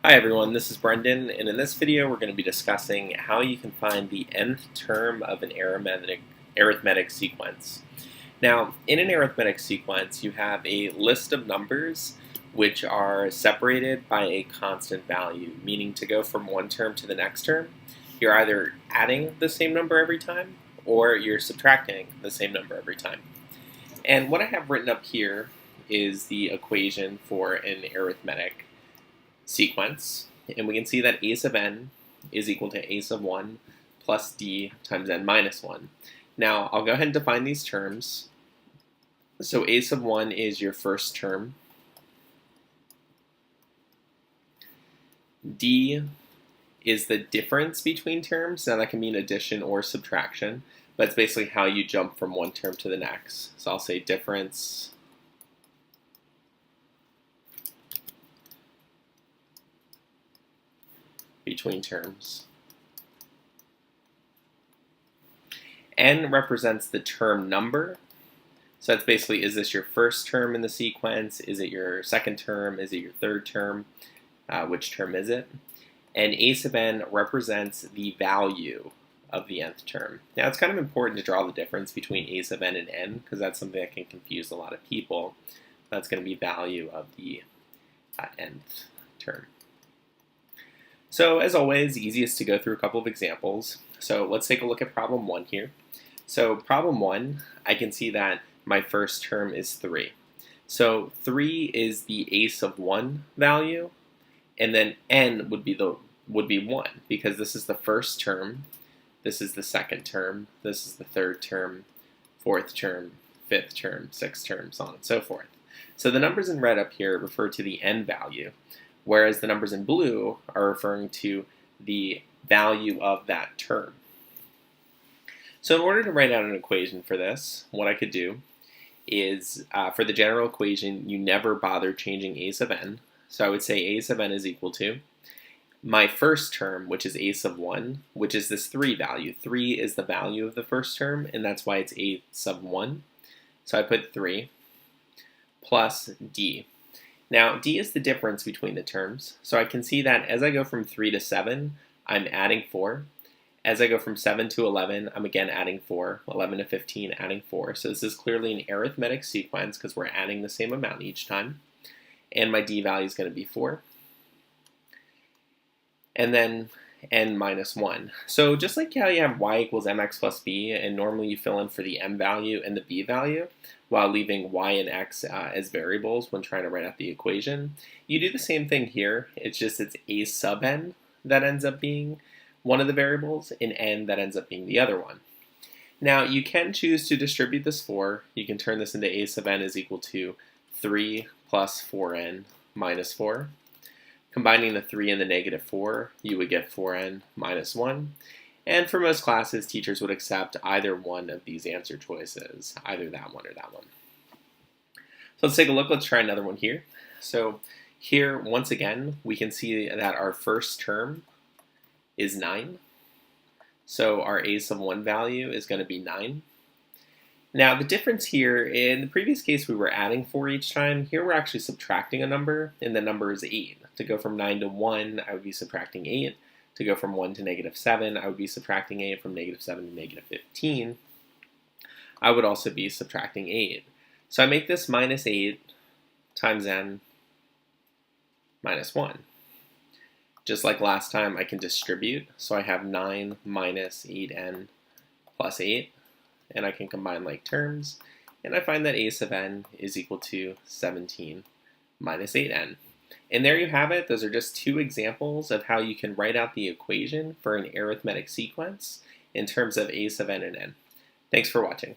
Hi everyone, this is Brendan, and in this video we're going to be discussing how you can find the nth term of an arithmetic sequence. Now, in an arithmetic sequence, you have a list of numbers which are separated by a constant value, meaning to go from one term to the next term, you're either adding the same number every time or you're subtracting the same number every time. And what I have written up here is the equation for an arithmetic sequence, and we can see that a sub n is equal to a sub 1 plus d times n minus 1. Now, I'll go ahead and define these terms. So a sub 1 is your first term. D is the difference between terms. Now, that can mean addition or subtraction, but it's basically how you jump from one term to the next. So I'll say difference between terms. N represents the term number. So that's basically, is this your first term in the sequence? Is it your second term? Is it your third term? Which term is it? And a sub n represents the value of the nth term. Now, it's kind of important to draw the difference between a sub n and n, because that's something that can confuse a lot of people. That's going to be value of the nth term. So as always, easiest to go through a couple of examples. So let's take a look at problem 1 here. So problem 1, I can see that my first term is 3. So 3 is the a sub 1 value, and then n would be 1, because this is the first term, this is the second term, this is the third term, fourth term, fifth term, sixth term, so on and so forth. So the numbers in red up here refer to the n value, whereas the numbers in blue are referring to the value of that term. So in order to write out an equation for this, what I could do is, for the general equation, you never bother changing a sub n. So I would say a sub n is equal to my first term, which is a sub 1, which is this 3 value. 3 is the value of the first term, and that's why it's a sub 1. So I put 3 plus d. Now, d is the difference between the terms, so I can see that as I go from 3 to 7, I'm adding 4. As I go from 7 to 11, I'm again adding 4. 11 to 15, adding 4. So this is clearly an arithmetic sequence because we're adding the same amount each time. And my d value is going to be 4. And then n minus 1. So just like how you have y equals mx plus b, and normally you fill in for the m value and the b value, while leaving y and x as variables when trying to write out the equation, you do the same thing here. It's a sub n that ends up being one of the variables, and n that ends up being the other one. Now, you can choose to distribute this 4. You can turn this into a sub n is equal to 3 plus 4n minus 4. Combining the 3 and the negative 4, you would get 4n minus 1. And for most classes, teachers would accept either one of these answer choices, either that one or that one. So let's take a look. Let's try another one here. So here, once again, we can see that our first term is 9. So our a sub 1 value is going to be 9. Now, the difference here, in the previous case, we were adding 4 each time. Here, we're actually subtracting a number, and the number is 8. To go from 9 to 1, I would be subtracting 8. To go from 1 to negative 7, I would be subtracting 8. From negative 7 to negative 15, I would also be subtracting 8. So I make this minus 8 times n minus 1. Just like last time, I can distribute. So I have 9 minus 8n plus 8. And I can combine like terms. And I find that a sub n is equal to 17 minus 8n. And there you have it. Those are just 2 examples of how you can write out the equation for an arithmetic sequence in terms of a sub n and n. Thanks for watching.